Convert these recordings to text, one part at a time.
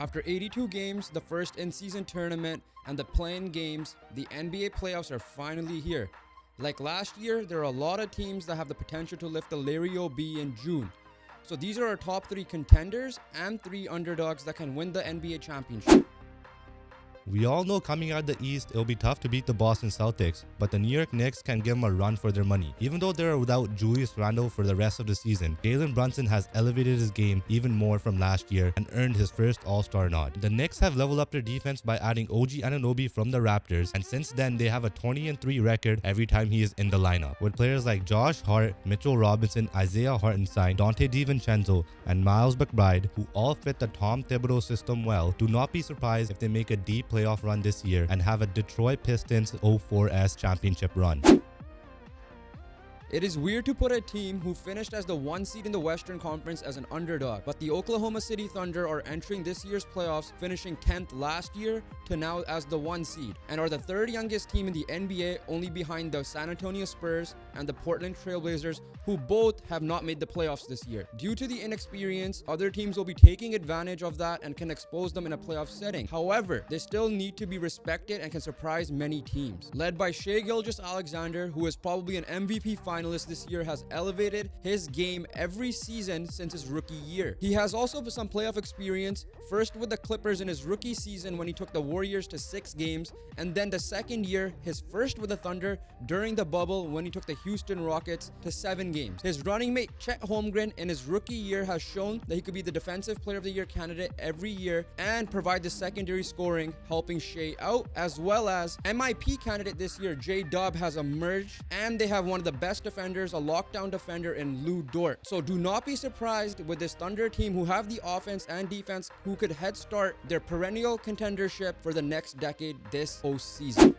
After 82 games, the first in-season tournament, and the play-in games, the NBA playoffs are finally here. Like last year, there are a lot of teams that have the potential to lift the Larry O.B. in June. So these are our top 3 contenders and 3 underdogs that can win the NBA championship. We all know coming out the East, it'll be tough to beat the Boston Celtics, but the New York Knicks can give them a run for their money. Even though they're without Julius Randle for the rest of the season, Jalen Brunson has elevated his game even more from last year and earned his first All-Star nod. The Knicks have leveled up their defense by adding OG Anunoby from the Raptors, and since then they have a 20-3 record every time he is in the lineup. With players like Josh Hart, Mitchell Robinson, Isaiah Hartenstein, Dante DiVincenzo, and Miles McBride, who all fit the Tom Thibodeau system well, do not be surprised if they make a deep playoff run this year and have a Detroit Pistons 04S championship run. It is weird to put a team who finished as the 1 seed in the Western Conference as an underdog, but the Oklahoma City Thunder are entering this year's playoffs, finishing 10th last year to now as the 1 seed, and are the 3rd youngest team in the NBA, only behind the San Antonio Spurs and the Portland Trail Blazers, who both have not made the playoffs this year. Due to the inexperience, other teams will be taking advantage of that and can expose them in a playoff setting. However, they still need to be respected and can surprise many teams. Led by Shai Gilgeous-Alexander, who is probably an MVP finalist this year, has elevated his game every season since his rookie year. He has also some playoff experience, first with the Clippers in his rookie season when he took the Warriors to 6 games, and then the second year, his first with the Thunder during the bubble when he took the Houston Rockets to 7 games. His running mate Chet Holmgren in his rookie year has shown that he could be the Defensive Player of the Year candidate every year and provide the secondary scoring, helping Shai out, as well as MIP candidate this year J-Dub has emerged, and they have one of the best defenders, a lockdown defender in Lou Dort. So do not be surprised with this Thunder team who have the offense and defense who could head start their perennial contendership for the next decade this postseason.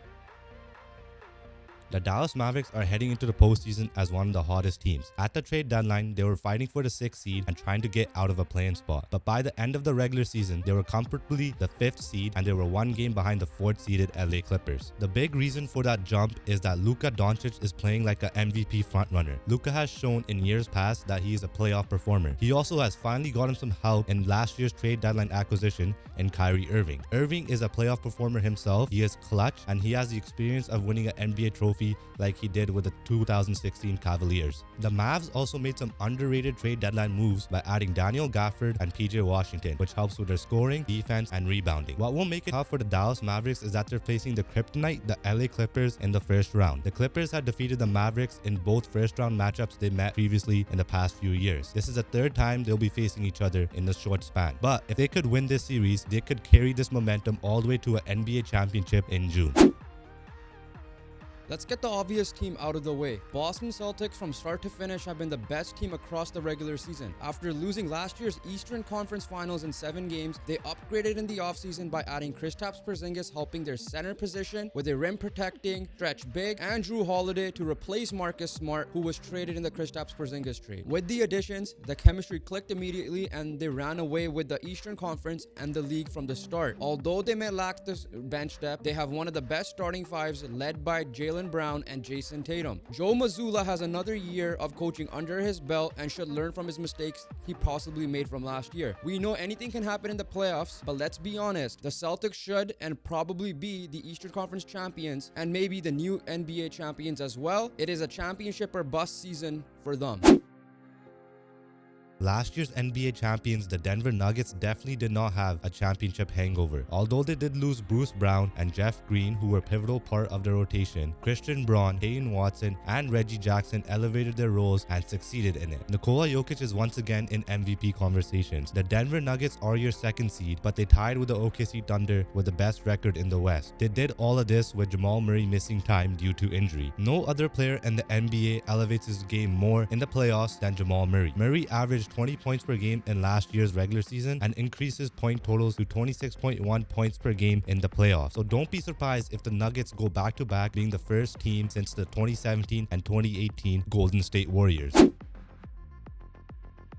The Dallas Mavericks are heading into the postseason as one of the hottest teams. At the trade deadline, they were fighting for the 6th seed and trying to get out of a play-in spot. But by the end of the regular season, they were comfortably the 5th seed and they were 1 game behind the 4th seeded LA Clippers. The big reason for that jump is that Luka Doncic is playing like an MVP frontrunner. Luka has shown in years past that he is a playoff performer. He also has finally gotten some help in last year's trade deadline acquisition in Kyrie Irving. Irving is a playoff performer himself. He is clutch and he has the experience of winning an NBA trophy like he did with the 2016 Cavaliers. The Mavs also made some underrated trade deadline moves by adding Daniel Gafford and PJ Washington, which helps with their scoring, defense, and rebounding. What will make it tough for the Dallas Mavericks is that they're facing the Kryptonite, the LA Clippers, in the first round. The Clippers had defeated the Mavericks in both first round matchups they met previously in the past few years. This is the 3rd time they'll be facing each other in this short span. But if they could win this series, they could carry this momentum all the way to an NBA championship in June. Let's get the obvious team out of the way. Boston Celtics from start to finish have been the best team across the regular season. After losing last year's Eastern Conference Finals in 7 games, they upgraded in the offseason by adding Kristaps Porzingis, helping their center position with a rim-protecting, stretch big, and Drew Holiday to replace Marcus Smart, who was traded in the Kristaps Porzingis trade. With the additions, the chemistry clicked immediately and they ran away with the Eastern Conference and the league from the start. Although they may lack the bench depth, they have one of the best starting fives led by Jaylen Brown and Jason Tatum. Joe Mazzulla has another year of coaching under his belt and should learn from his mistakes he possibly made from last year. We know anything can happen in the playoffs, but let's be honest, the Celtics should and probably be the Eastern Conference champions and maybe the new NBA champions as well. It is a championship or bust season for them. Last year's NBA champions, the Denver Nuggets, definitely did not have a championship hangover. Although they did lose Bruce Brown and Jeff Green, who were a pivotal part of their rotation, Christian Braun, Peyton Watson, and Reggie Jackson elevated their roles and succeeded in it. Nikola Jokic is once again in MVP conversations. The Denver Nuggets are your 2nd seed, but they tied with the OKC Thunder with the best record in the West. They did all of this with Jamal Murray missing time due to injury. No other player in the NBA elevates his game more in the playoffs than Jamal Murray. Murray averaged 20 points per game in last year's regular season and increases point totals to 26.1 points per game in the playoffs. So don't be surprised if the Nuggets go back-to-back being the first team since the 2017 and 2018 Golden State Warriors.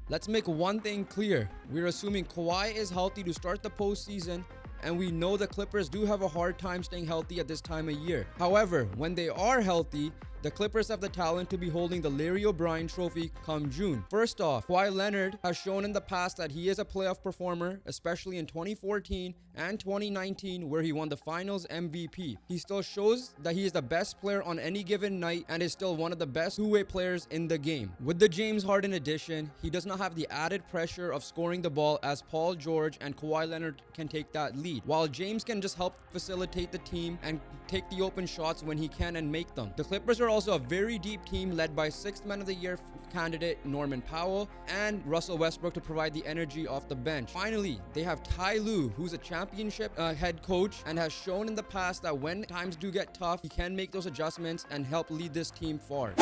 Let's make one thing clear. We're assuming Kawhi is healthy to start the postseason, and we know the Clippers do have a hard time staying healthy at this time of year. However, when they are healthy, The Clippers have the talent to be holding the Larry O'Brien Trophy come June. First off, Kawhi Leonard has shown in the past that he is a playoff performer, especially in 2014 and 2019 where he won the Finals MVP. He still shows that he is the best player on any given night and is still one of the best two-way players in the game. With the James Harden addition, he does not have the added pressure of scoring the ball as Paul George and Kawhi Leonard can take that lead, while James can just help facilitate the team and take the open shots when he can and make them. The Clippers are also a very deep team led by 6th Man of the Year candidate Norman Powell and Russell Westbrook to provide the energy off the bench. Finally, they have Ty Lue, who's a championship head coach and has shown in the past that when times do get tough, he can make those adjustments and help lead this team far.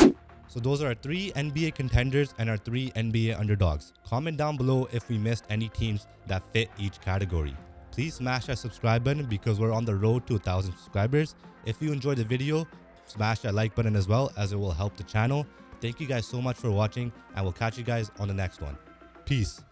So those are our 3 NBA contenders and our 3 NBA underdogs. Comment down below if we missed any teams that fit each category. Please smash that subscribe button because we're on the road to 1,000 subscribers. If you enjoyed the video, smash that like button as well, as it will help the channel. Thank you guys so much for watching, and we'll catch you guys on the next one. Peace.